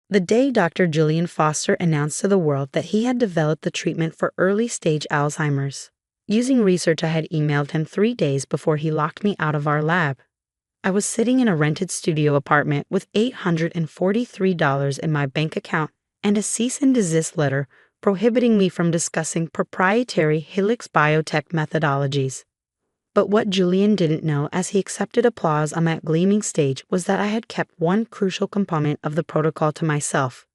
The day Dr. Julian Foster announced to the world that he had developed the treatment for early-stage Alzheimer's, using research I had emailed him 3 days before he locked me out of our lab. I was sitting in a rented studio apartment with $843 in my bank account and a cease and desist letter prohibiting me from discussing proprietary Helix biotech methodologies. But what Julian didn't know as he accepted applause on that gleaming stage was that I had kept one crucial component of the protocol to myself: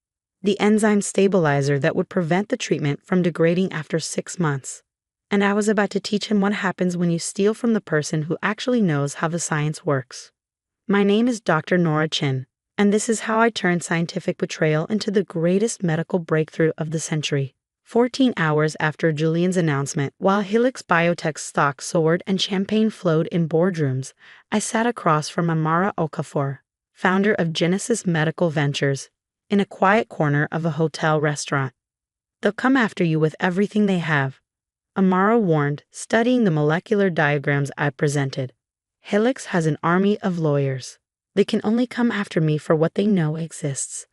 the enzyme stabilizer that would prevent the treatment from degrading after 6 months. And I was about to teach him what happens when you steal from the person who actually knows how the science works. My name is Dr. Nora Chin, and this is how I turned scientific betrayal into the greatest medical breakthrough of the century. 14 hours after Julian's announcement, while Helix Biotech's stock soared and champagne flowed in boardrooms, I sat across from Amara Okafor, founder of Genesis Medical Ventures, in a quiet corner of a hotel restaurant. "They'll come after you with everything they have," Amara warned, studying the molecular diagrams I presented. "Helix has an army of lawyers. They can only come after me for what they know exists,"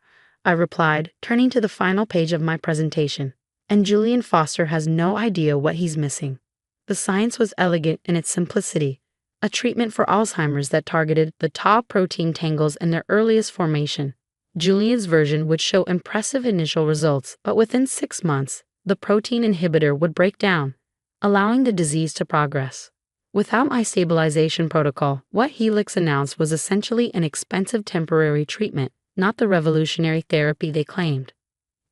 I replied, turning to the final page of my presentation. "And Julian Foster has no idea what he's missing." The science was elegant in its simplicity, a treatment for Alzheimer's that targeted the tau protein tangles in their earliest formation. Julian's version would show impressive initial results, but within 6 months, the protein inhibitor would break down, allowing the disease to progress. Without my stabilization protocol, what Helix announced was essentially an expensive temporary treatment, not the revolutionary therapy they claimed.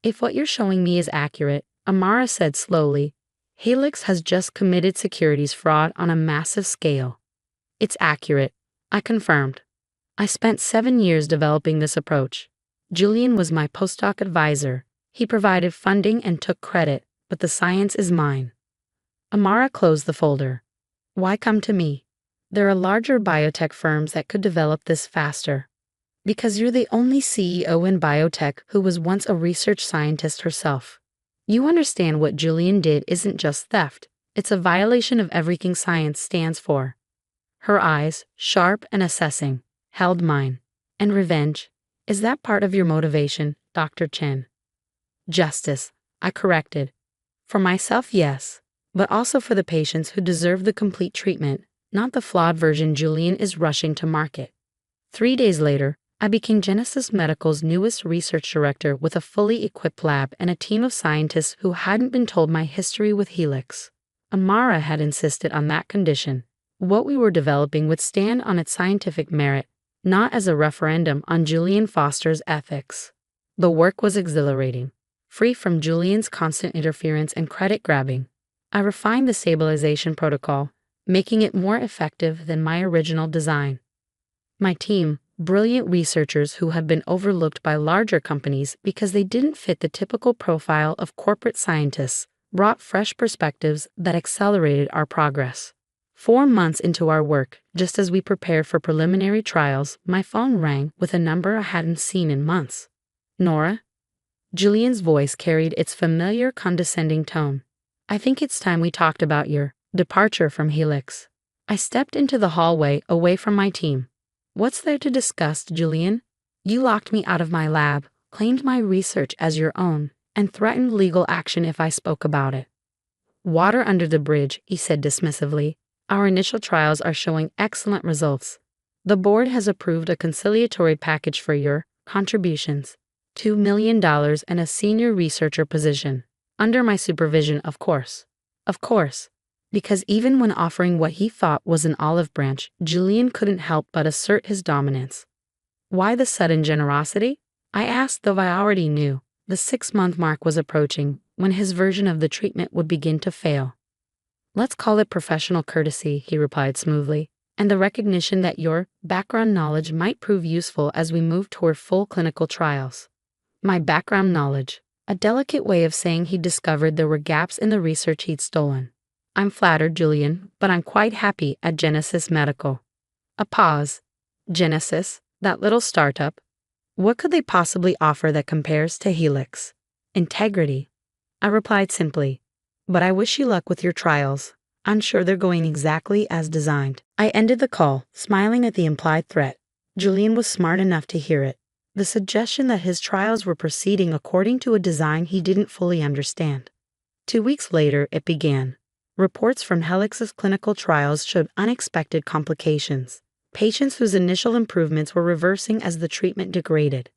"If what you're showing me is accurate," Amara said slowly, "Helix has just committed securities fraud on a massive scale." "It's accurate," I confirmed. "I spent 7 years developing this approach. Julian was my postdoc advisor. He provided funding and took credit, but the science is mine." Amara closed the folder. "Why come to me? There are larger biotech firms that could develop this faster." "Because you're the only CEO in biotech who was once a research scientist herself. You understand what Julian did isn't just theft, it's a violation of everything science stands for." Her eyes, sharp and assessing, held mine. "And revenge? Is that part of your motivation, Dr. Chen?" "Justice," I corrected. "For myself, yes, but also for the patients who deserve the complete treatment, not the flawed version Julian is rushing to market." 3 days later, I became Genesis Medical's newest research director with a fully equipped lab and a team of scientists who hadn't been told my history with Helix. Amara had insisted on that condition. What we were developing would stand on its scientific merit, not as a referendum on Julian Foster's ethics. The work was exhilarating, free from Julian's constant interference and credit grabbing. I refined the stabilization protocol, making it more effective than my original design. My team, brilliant researchers who had been overlooked by larger companies because they didn't fit the typical profile of corporate scientists, brought fresh perspectives that accelerated our progress. 4 months into our work, just as we prepared for preliminary trials, my phone rang with a number I hadn't seen in months. "Nora?" Julian's voice carried its familiar condescending tone. "I think it's time we talked about your departure from Helix." I stepped into the hallway away from my team. "What's there to discuss, Julian? You locked me out of my lab, claimed my research as your own, and threatened legal action if I spoke about it." "Water under the bridge," he said dismissively. "Our initial trials are showing excellent results. The board has approved a conciliatory package for your contributions, $2 million and a senior researcher position. Under my supervision, of course." Of course. Because even when offering what he thought was an olive branch, Julian couldn't help but assert his dominance. "Why the sudden generosity?" I asked, though I already knew. The 6-month mark was approaching, when his version of the treatment would begin to fail. "Let's call it professional courtesy," he replied smoothly, "and the recognition that your background knowledge might prove useful as we move toward full clinical trials." My background knowledge, a delicate way of saying he'd discovered there were gaps in the research he'd stolen. "I'm flattered, Julian, but I'm quite happy at Genesis Medical." A pause. Genesis, that little startup. What could they possibly offer that compares to Helix? "Integrity," I replied simply. "But I wish you luck with your trials. I'm sure they're going exactly as designed." I ended the call, smiling at the implied threat. Julian was smart enough to hear it. the suggestion that his trials were proceeding according to a design he didn't fully understand. 2 weeks later, it began. Reports from Helix's clinical trials showed unexpected complications. Patients whose initial improvements were reversing as the treatment degraded.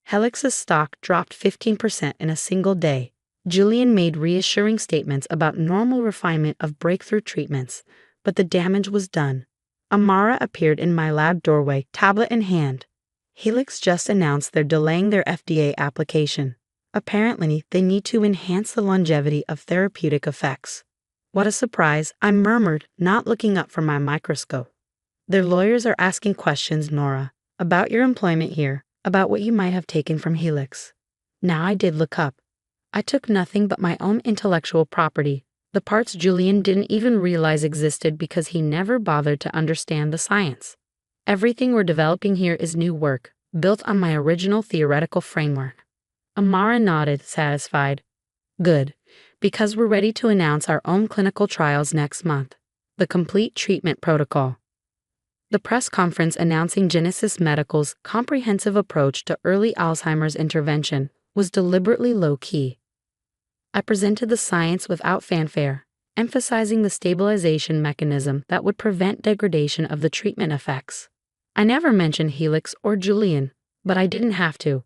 Helix's stock dropped 15% in a single day. Julian made reassuring statements about normal refinement of breakthrough treatments, but the damage was done. Amara appeared in my lab doorway, tablet in hand. Helix just announced they're delaying their FDA application. Apparently, they need to enhance the longevity of therapeutic effects. What a surprise, I murmured, not looking up from my microscope. Their lawyers are asking questions, Nora, about your employment here, about what you might have taken from Helix. Now I did look up. I took nothing but my own intellectual property, the parts Julian didn't even realize existed because he never bothered to understand the science. Everything we're developing here is new work, built on my original theoretical framework. Amara nodded, satisfied. Good, because we're ready to announce our own clinical trials next month. The complete treatment protocol. The press conference announcing Genesis Medical's comprehensive approach to early Alzheimer's intervention was deliberately low-key. I presented the science without fanfare, emphasizing the stabilization mechanism that would prevent degradation of the treatment effects. I never mentioned Helix or Julian, but I didn't have to.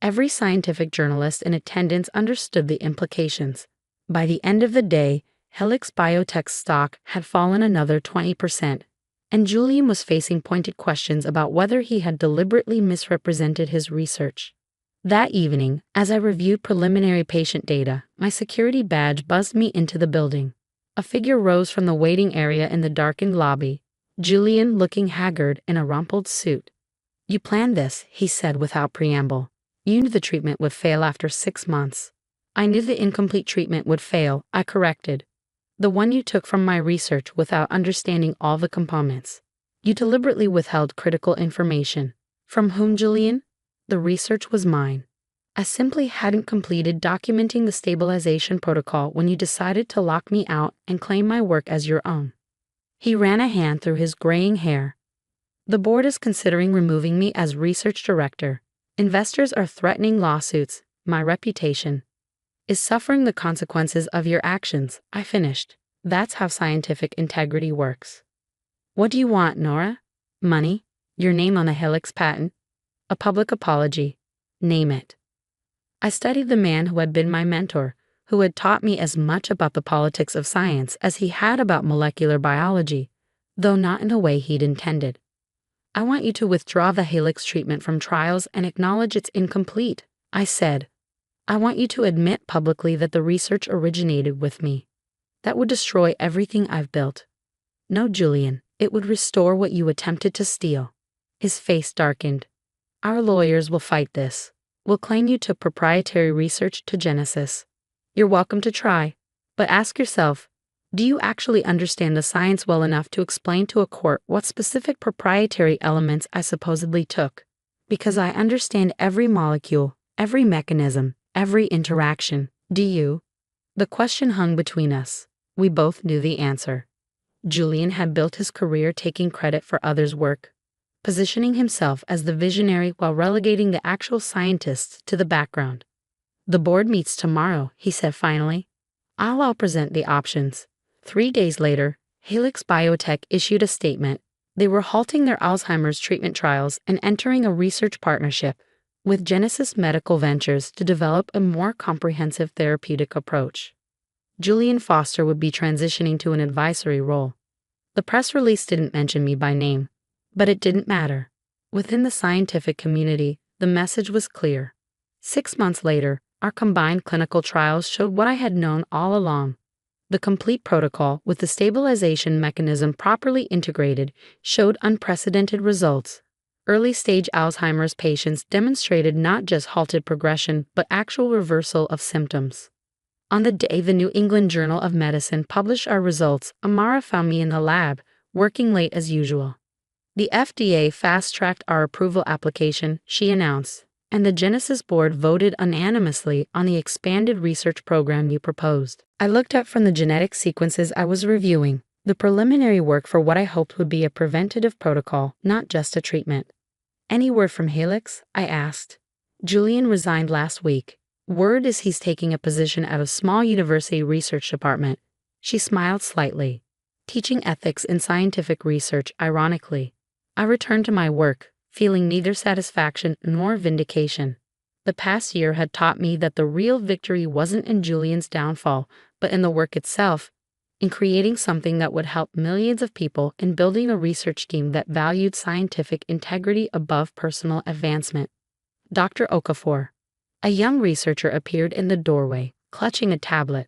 Every scientific journalist in attendance understood the implications. By the end of the day, Helix Biotech's stock had fallen another 20%, and Julian was facing pointed questions about whether he had deliberately misrepresented his research. That evening, as I reviewed preliminary patient data, my security badge buzzed me into the building. A figure rose from the waiting area in the darkened lobby, Julian looking haggard in a rumpled suit. You planned this, he said without preamble. You knew the treatment would fail after 6 months. I knew the incomplete treatment would fail, I corrected. The one you took from my research without understanding all the components. You deliberately withheld critical information. From whom, Julian? The research was mine. I simply hadn't completed documenting the stabilization protocol when you decided to lock me out and claim my work as your own. He ran a hand through his graying hair. The board is considering removing me as research director. Investors are threatening lawsuits. My reputation is suffering the consequences of your actions, I finished. That's how scientific integrity works. What do you want, Nora? Money? Your name on a Helix patent? A public apology? Name it. I studied the man who had been my mentor, who had taught me as much about the politics of science as he had about molecular biology, though not in the way he'd intended. I want you to withdraw the Helix treatment from trials and acknowledge it's incomplete, I said. I want you to admit publicly that the research originated with me. That would destroy everything I've built. No, Julian, it would restore what you attempted to steal. His face darkened. Our lawyers will fight this. We'll claim you took proprietary research to Genesis. You're welcome to try, but ask yourself, do you actually understand the science well enough to explain to a court what specific proprietary elements I supposedly took? Because I understand every molecule, every mechanism, every interaction. Do you? The question hung between us. We both knew the answer. Julian had built his career taking credit for others' work, positioning himself as the visionary while relegating the actual scientists to the background. The board meets tomorrow, he said finally. I'll present the options. 3 days later, Helix Biotech issued a statement. They were halting their Alzheimer's treatment trials and entering a research partnership with Genesis Medical Ventures to develop a more comprehensive therapeutic approach. Julian Foster would be transitioning to an advisory role. The press release didn't mention me by name, but it didn't matter. Within the scientific community, the message was clear. 6 months later, our combined clinical trials showed what I had known all along. The complete protocol, with the stabilization mechanism properly integrated, showed unprecedented results. Early-stage Alzheimer's patients demonstrated not just halted progression, but actual reversal of symptoms. On the day the New England Journal of Medicine published our results, Amara found me in the lab, working late as usual. The FDA fast-tracked our approval application, she announced, and the Genesis board voted unanimously on the expanded research program you proposed. I looked up from the genetic sequences I was reviewing, the preliminary work for what I hoped would be a preventative protocol, not just a treatment. Any word from Helix? I asked. Julian resigned last week. Word is he's taking a position at a small university research department. She smiled slightly. Teaching ethics in scientific research, ironically. I returned to my work, feeling neither satisfaction nor vindication. The past year had taught me that the real victory wasn't in Julian's downfall, but in the work itself, in creating something that would help millions of people, in building a research team that valued scientific integrity above personal advancement. Dr. Okafor. A young researcher appeared in the doorway, clutching a tablet.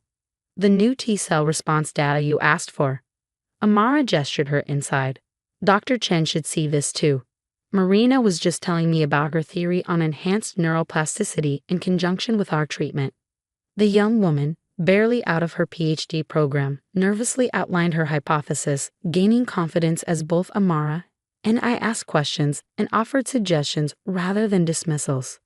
The new T-cell response data you asked for. Amara gestured her inside. Dr. Chen should see this too. Marina was just telling me about her theory on enhanced neuroplasticity in conjunction with our treatment. The young woman, barely out of her PhD program, nervously outlined her hypothesis, gaining confidence as both Amara and I asked questions and offered suggestions rather than dismissals.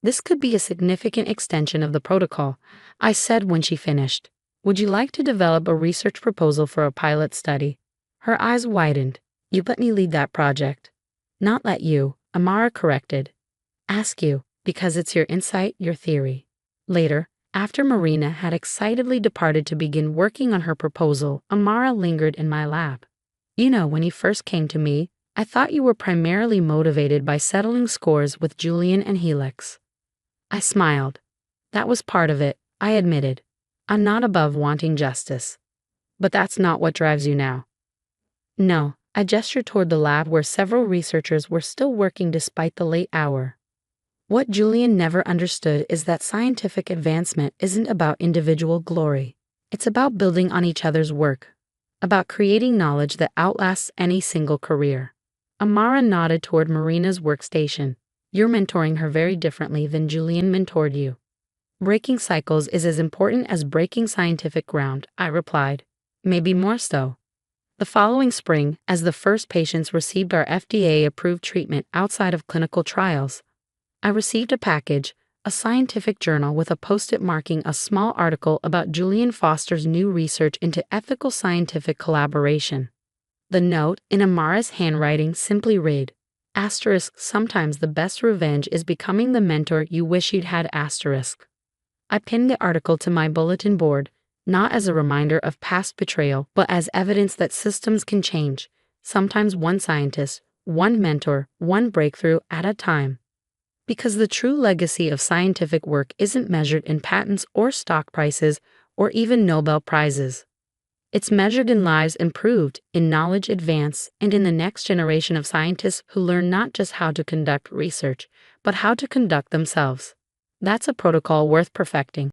This could be a significant extension of the protocol, I said when she finished. Would you like to develop a research proposal for a pilot study? Her eyes widened. You let me lead that project. Not let you, Amara corrected. Ask you, because it's your insight, your theory. Later, after Marina had excitedly departed to begin working on her proposal, Amara lingered in my lab. You know, when you first came to me, I thought you were primarily motivated by settling scores with Julian and Helix. I smiled. That was part of it, I admitted. I'm not above wanting justice. But that's not what drives you now. No, I gestured toward the lab where several researchers were still working despite the late hour. What Julian never understood is that scientific advancement isn't about individual glory. It's about building on each other's work, about creating knowledge that outlasts any single career. Amara nodded toward Marina's workstation. You're mentoring her very differently than Julian mentored you. Breaking cycles is as important as breaking scientific ground, I replied. Maybe more so. The following spring, as the first patients received our FDA-approved treatment outside of clinical trials, I received a package, a scientific journal with a post-it marking a small article about Julian Foster's new research into ethical scientific collaboration. The note, in Amara's handwriting, simply read, **, sometimes the best revenge is becoming the mentor you wish you'd had **. I pinned the article to my bulletin board, not as a reminder of past betrayal, but as evidence that systems can change, sometimes one scientist, one mentor, one breakthrough at a time. Because the true legacy of scientific work isn't measured in patents or stock prices or even Nobel Prizes. It's measured in lives improved, in knowledge advanced, and in the next generation of scientists who learn not just how to conduct research, but how to conduct themselves. That's a protocol worth perfecting.